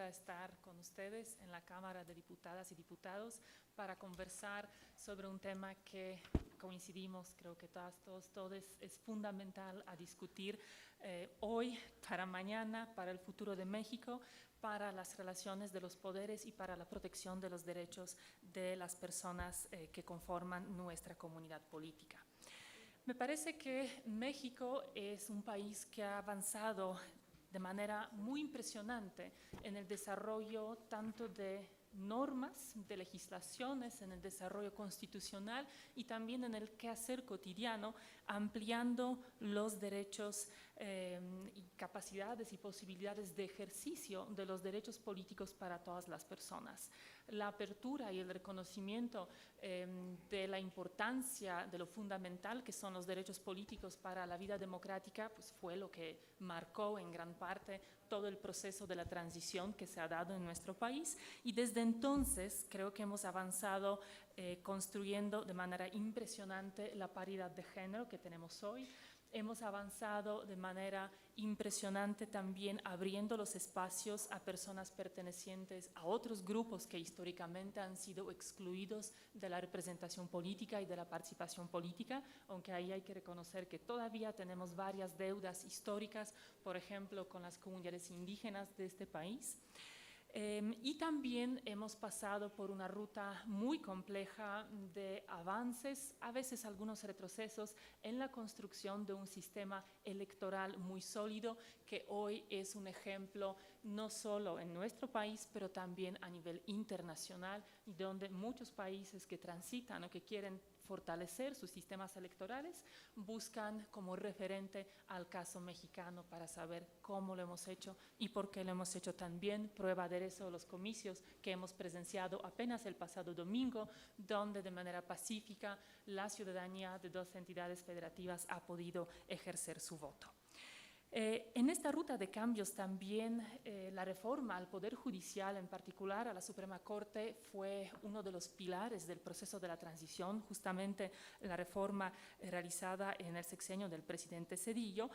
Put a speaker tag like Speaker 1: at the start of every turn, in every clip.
Speaker 1: a estar con ustedes en la Cámara de Diputadas y Diputados para conversar sobre un tema que coincidimos, creo que todos, es fundamental a discutir hoy, para mañana, para el futuro de México, para las relaciones de los poderes y para la protección de los derechos de las personas que conforman nuestra comunidad política. Me parece que México es un país que ha avanzado de manera muy impresionante en el desarrollo tanto de normas, de legislaciones, en el desarrollo constitucional y también en el quehacer cotidiano, ampliando los derechos y capacidades y posibilidades de ejercicio de los derechos políticos para todas las personas. La apertura y el reconocimiento de la importancia de lo fundamental que son los derechos políticos para la vida democrática, pues fue lo que marcó en gran parte todo el proceso de la transición que se ha dado en nuestro país, y desde entonces creo que hemos avanzado construyendo de manera impresionante la paridad de género que tenemos hoy. Hemos avanzado de manera impresionante también abriendo los espacios a personas pertenecientes a otros grupos que históricamente han sido excluidos de la representación política y de la participación política, aunque ahí hay que reconocer que todavía tenemos varias deudas históricas, por ejemplo, con las comunidades indígenas de este país. Y también hemos pasado por una ruta muy compleja de avances, a veces algunos retrocesos, en la construcción de un sistema electoral muy sólido que hoy es un ejemplo no solo en nuestro país, pero también a nivel internacional, y donde muchos países que transitan o que quieren fortalecer sus sistemas electorales buscan como referente al caso mexicano para saber cómo lo hemos hecho y por qué lo hemos hecho tan bien. Prueba de eso los comicios que hemos presenciado apenas el pasado domingo, donde de manera pacífica la ciudadanía de dos entidades federativas ha podido ejercer su voto. En esta ruta de cambios también la reforma al Poder Judicial, en particular a la Suprema Corte, fue uno de los pilares del proceso de la transición. Justamente la reforma realizada en el sexenio del presidente Zedillo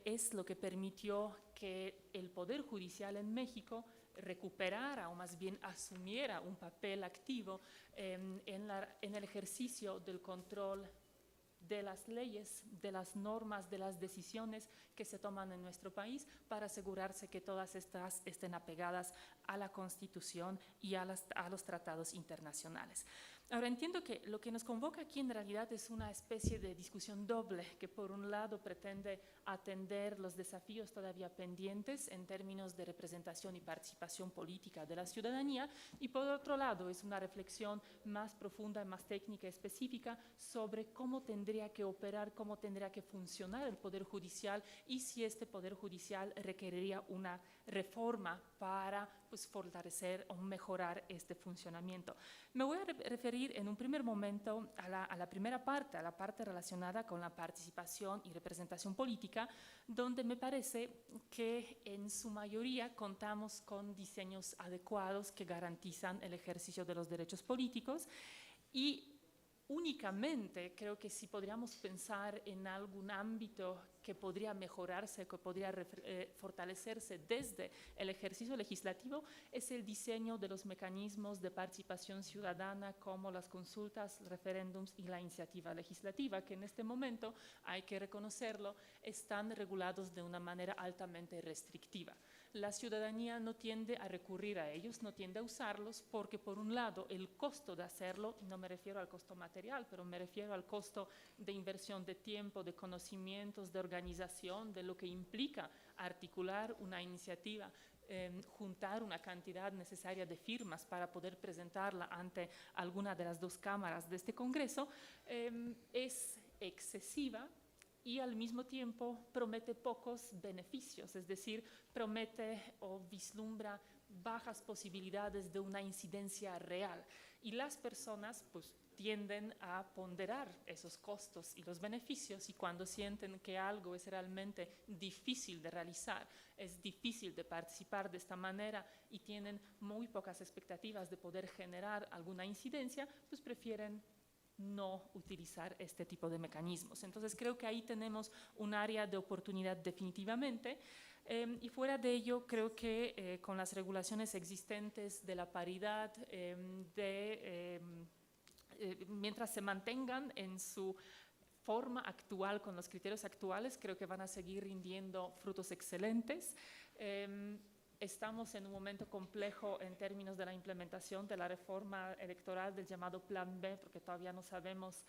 Speaker 1: es lo que permitió que el Poder Judicial en México recuperara o más bien asumiera un papel activo en el ejercicio del control de las leyes, de las normas, de las decisiones que se toman en nuestro país para asegurarse que todas estas estén apegadas a la Constitución y a los tratados internacionales. Ahora, entiendo que lo que nos convoca aquí en realidad es una especie de discusión doble que por un lado pretende atender los desafíos todavía pendientes en términos de representación y participación política de la ciudadanía, y por otro lado es una reflexión más profunda, más técnica y específica sobre cómo tendría que operar, cómo tendría que funcionar el Poder Judicial y si este Poder Judicial requeriría una reforma para fortalecer o mejorar este funcionamiento. Me voy a referir en un primer momento a la primera parte, a la parte relacionada con la participación y representación política, donde me parece que en su mayoría contamos con diseños adecuados que garantizan el ejercicio de los derechos políticos, y únicamente creo que si podríamos pensar en algún ámbito que podría mejorarse, que podría fortalecerse desde el ejercicio legislativo, es el diseño de los mecanismos de participación ciudadana como las consultas, referéndums y la iniciativa legislativa, que en este momento, hay que reconocerlo, están regulados de una manera altamente restrictiva. La ciudadanía no tiende a recurrir a ellos, no tiende a usarlos, porque por un lado el costo de hacerlo, no me refiero al costo material, pero me refiero al costo de inversión de tiempo, de conocimientos, de organización, de lo que implica articular una iniciativa, juntar una cantidad necesaria de firmas para poder presentarla ante alguna de las dos cámaras de este Congreso, es excesiva y al mismo tiempo promete pocos beneficios, es decir, promete o vislumbra bajas posibilidades de una incidencia real, y las personas tienden a ponderar esos costos y los beneficios, y cuando sienten que algo es realmente difícil de realizar, es difícil de participar de esta manera y tienen muy pocas expectativas de poder generar alguna incidencia, prefieren no utilizar este tipo de mecanismos. Entonces creo que ahí tenemos un área de oportunidad definitivamente. Y fuera de ello, creo que con las regulaciones existentes de la paridad, mientras se mantengan en su forma actual, con los criterios actuales, creo que van a seguir rindiendo frutos excelentes. Estamos en un momento complejo en términos de la implementación de la reforma electoral del llamado Plan B, porque todavía no sabemos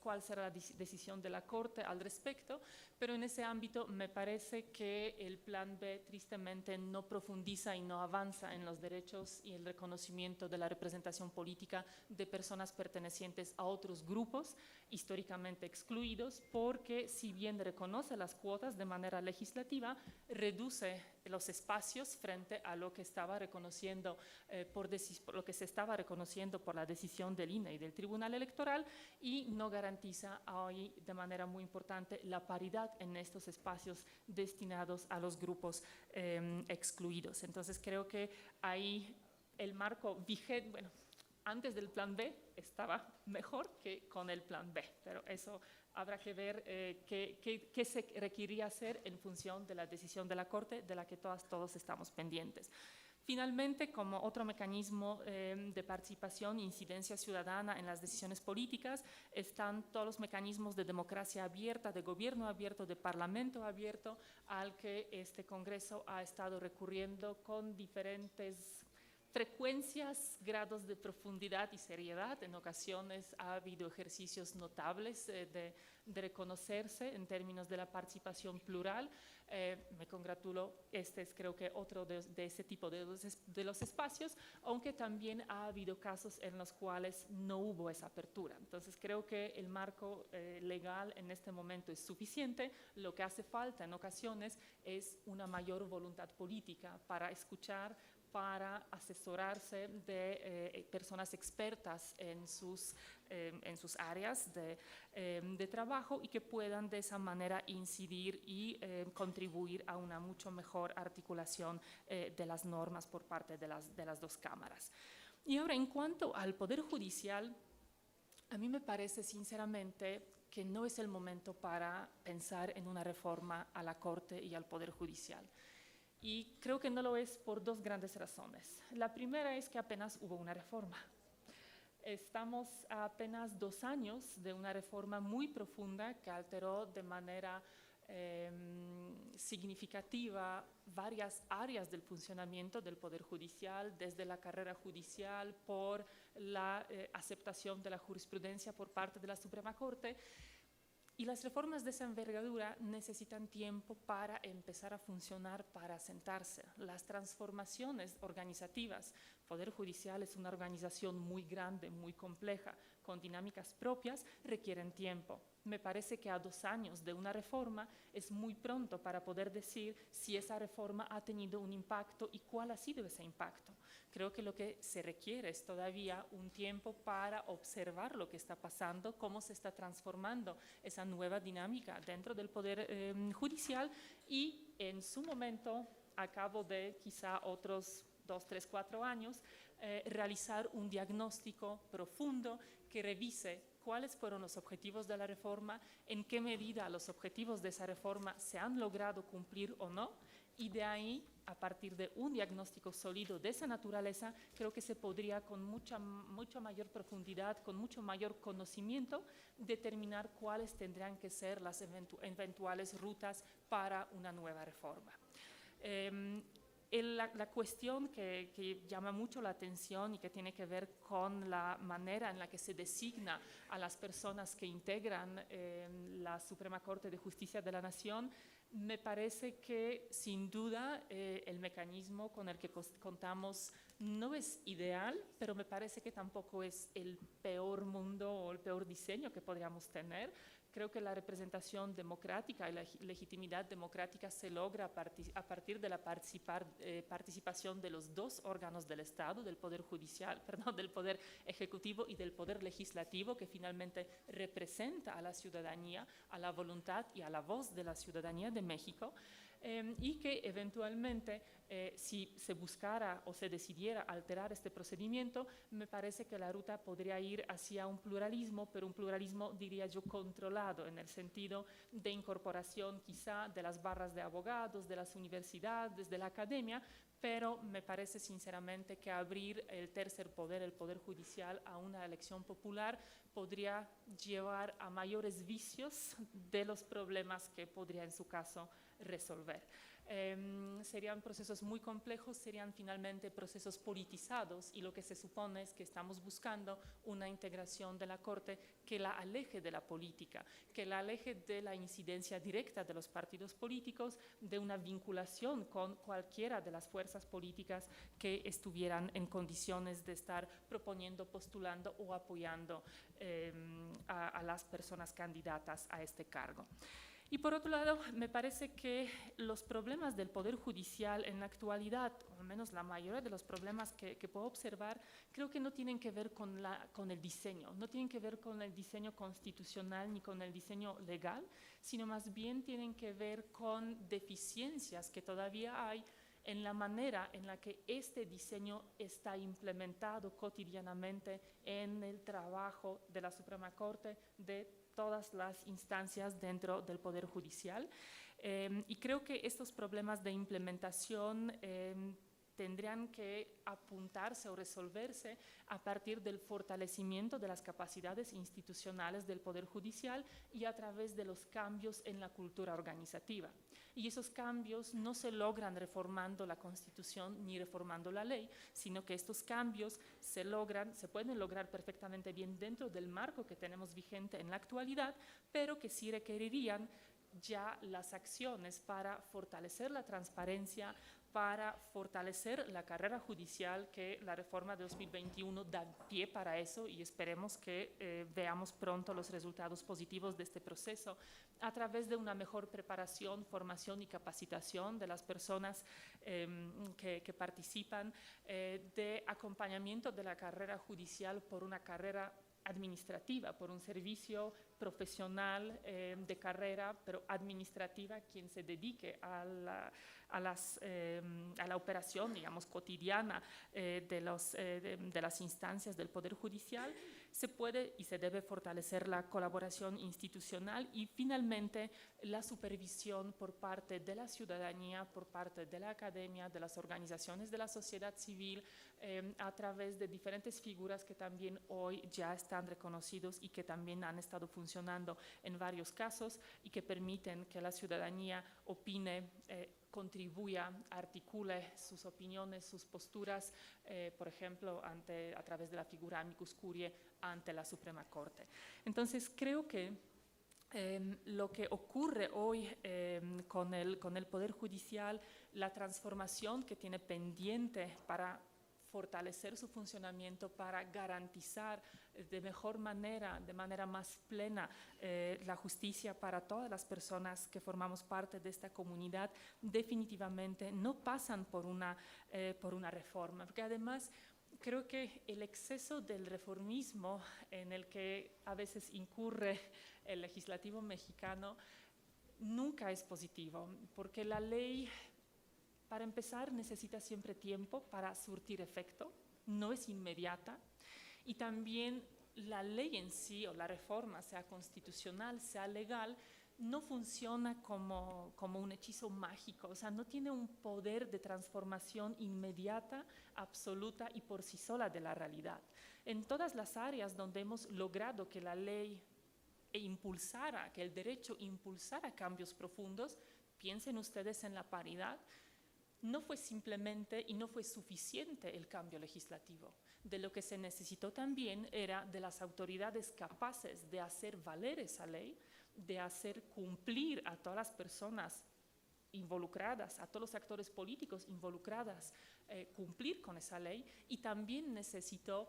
Speaker 1: cuál será la decisión de la Corte al respecto, pero en ese ámbito me parece que el Plan B tristemente no profundiza y no avanza en los derechos y el reconocimiento de la representación política de personas pertenecientes a otros grupos históricamente excluidos, porque si bien reconoce las cuotas de manera legislativa, reduce los espacios frente a lo que estaba reconociendo por lo que se estaba reconociendo por la decisión del INE y del Tribunal Electoral, y no garantiza hoy de manera muy importante la paridad en estos espacios destinados a los grupos excluidos. Entonces creo que ahí el marco vigente, bueno, antes del Plan B estaba mejor que con el Plan B, pero eso habrá que ver qué se requeriría hacer en función de la decisión de la Corte, de la que todos estamos pendientes. Finalmente, como otro mecanismo de participación e incidencia ciudadana en las decisiones políticas, están todos los mecanismos de democracia abierta, de gobierno abierto, de parlamento abierto, al que este Congreso ha estado recurriendo con diferentes frecuencias, grados de profundidad y seriedad. En ocasiones ha habido ejercicios notables de reconocerse en términos de la participación plural. Me congratulo, este es creo que otro de ese tipo de los espacios, aunque también ha habido casos en los cuales no hubo esa apertura. Entonces creo que el marco legal en este momento es suficiente. Lo que hace falta en ocasiones es una mayor voluntad política para escuchar, para asesorarse de personas expertas en sus áreas de trabajo, y que puedan de esa manera incidir y contribuir a una mucho mejor articulación de las normas por parte de las dos cámaras. Y ahora, en cuanto al Poder Judicial, a mí me parece sinceramente que no es el momento para pensar en una reforma a la Corte y al Poder Judicial. Y creo que no lo es por dos grandes razones. La primera es que apenas hubo una reforma. Estamos a apenas 2 años de una reforma muy profunda que alteró de manera significativa varias áreas del funcionamiento del Poder Judicial, desde la carrera judicial, por la aceptación de la jurisprudencia por parte de la Suprema Corte. Y las reformas de esa envergadura necesitan tiempo para empezar a funcionar, para asentarse. Las transformaciones organizativas, Poder Judicial es una organización muy grande, muy compleja, con dinámicas propias, requieren tiempo. Me parece que a 2 años de una reforma es muy pronto para poder decir si esa reforma ha tenido un impacto y cuál ha sido ese impacto. Creo que lo que se requiere es todavía un tiempo para observar lo que está pasando, cómo se está transformando esa nueva dinámica dentro del Poder Judicial, y en su momento, a cabo de quizá otros 2, 3, 4 años, realizar un diagnóstico profundo que revise cuáles fueron los objetivos de la reforma, en qué medida los objetivos de esa reforma se han logrado cumplir o no, y de ahí, a partir de un diagnóstico sólido de esa naturaleza, creo que se podría con mucha mayor profundidad, con mucho mayor conocimiento, determinar cuáles tendrían que ser las eventuales rutas para una nueva reforma. La cuestión que llama mucho la atención y que tiene que ver con la manera en la que se designa a las personas que integran la Suprema Corte de Justicia de la Nación, me parece que sin duda el mecanismo con el que contamos no es ideal, pero me parece que tampoco es el peor mundo o el peor diseño que podríamos tener. Creo que la representación democrática y la legitimidad democrática se logra a partir de la participación de los dos órganos del Estado, del Poder Judicial, del Poder Ejecutivo y del Poder Legislativo, que finalmente representa a la ciudadanía, a la voluntad y a la voz de la ciudadanía de México. y que eventualmente, si se buscara o se decidiera alterar este procedimiento, me parece que la ruta podría ir hacia un pluralismo, pero un pluralismo, diría yo, controlado, en el sentido de incorporación quizá de las barras de abogados, de las universidades, de la academia, pero me parece sinceramente que abrir el tercer poder, el poder judicial, a una elección popular podría llevar a mayores vicios de los problemas que podría en su caso resolver. Serían procesos muy complejos, serían finalmente procesos politizados, y lo que se supone es que estamos buscando una integración de la Corte que la aleje de la política, que la aleje de la incidencia directa de los partidos políticos, de una vinculación con cualquiera de las fuerzas políticas que estuvieran en condiciones de estar proponiendo, postulando o apoyando a las personas candidatas a este cargo. Y por otro lado, me parece que los problemas del Poder Judicial en la actualidad, o al menos la mayoría de los problemas que puedo observar, creo que no tienen que ver con el diseño, no tienen que ver con el diseño constitucional ni con el diseño legal, sino más bien tienen que ver con deficiencias que todavía hay en la manera en la que este diseño está implementado cotidianamente en el trabajo de la Suprema Corte, de todas las instancias dentro del Poder Judicial. Y creo que estos problemas de implementación tendrían que apuntarse o resolverse a partir del fortalecimiento de las capacidades institucionales del Poder Judicial y a través de los cambios en la cultura organizativa. Y esos cambios no se logran reformando la Constitución ni reformando la ley, sino que estos cambios se pueden lograr perfectamente bien dentro del marco que tenemos vigente en la actualidad, pero que sí requerirían ya las acciones para fortalecer la transparencia, para fortalecer la carrera judicial, que la reforma de 2021 da pie para eso, y esperemos que veamos pronto los resultados positivos de este proceso a través de una mejor preparación, formación y capacitación de las personas que participan, de acompañamiento de la carrera judicial por una carrera administrativa, por un servicio profesional de carrera, pero administrativa, quien se dedique a la operación, digamos, cotidiana de las instancias del Poder Judicial. Se puede y se debe fortalecer la colaboración institucional y finalmente la supervisión por parte de la ciudadanía, por parte de la academia, de las organizaciones de la sociedad civil, a través de diferentes figuras que también hoy ya están reconocidos y que también han estado funcionando en varios casos y que permiten que la ciudadanía opine, contribuya, articule sus opiniones, sus posturas, por ejemplo, a través de la figura amicus curiae ante la Suprema Corte. Entonces, creo que lo que ocurre hoy con el Poder Judicial, la transformación que tiene pendiente para fortalecer su funcionamiento, para garantizar de mejor manera, de manera más plena, la justicia para todas las personas que formamos parte de esta comunidad, definitivamente no pasan por una reforma, porque además creo que el exceso del reformismo en el que a veces incurre el legislativo mexicano nunca es positivo, porque la ley, para empezar, necesita siempre tiempo para surtir efecto, no es inmediata, y también la ley en sí o la reforma, sea constitucional, sea legal, no funciona como un hechizo mágico, o sea, no tiene un poder de transformación inmediata, absoluta y por sí sola de la realidad. En todas las áreas donde hemos logrado que la ley impulsara, que el derecho impulsara cambios profundos, piensen ustedes en la paridad, no fue simplemente y no fue suficiente el cambio legislativo. De lo que se necesitó también era de las autoridades capaces de hacer valer esa ley, de hacer cumplir a todas las personas involucradas, a todos los actores políticos involucradas, cumplir con esa ley, y también necesitó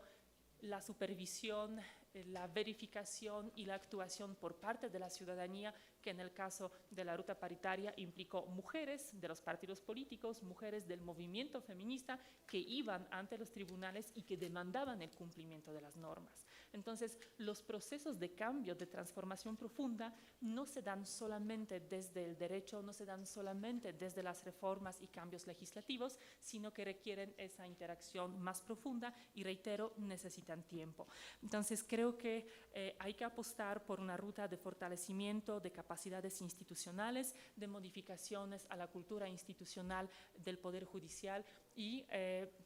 Speaker 1: la supervisión la verificación y la actuación por parte de la ciudadanía, que en el caso de la ruta paritaria implicó mujeres de los partidos políticos, mujeres del movimiento feminista que iban ante los tribunales y que demandaban el cumplimiento de las normas. Entonces, los procesos de cambio, de transformación profunda, no se dan solamente desde el derecho, no se dan solamente desde las reformas y cambios legislativos, sino que requieren esa interacción más profunda y, reitero, necesitan tiempo. Entonces, creo que hay que apostar por una ruta de fortalecimiento de capacidades institucionales, de modificaciones a la cultura institucional del Poder Judicial y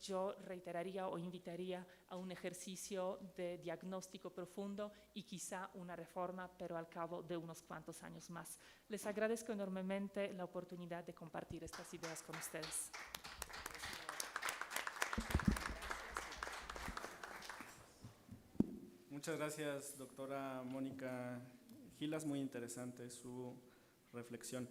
Speaker 1: yo reiteraría o invitaría a un ejercicio de diagnóstico profundo y quizá una reforma, pero al cabo de unos cuantos años más. Les agradezco enormemente la oportunidad de compartir estas ideas con ustedes.
Speaker 2: Muchas gracias, doctora Mónica Gilas, muy interesante su reflexión.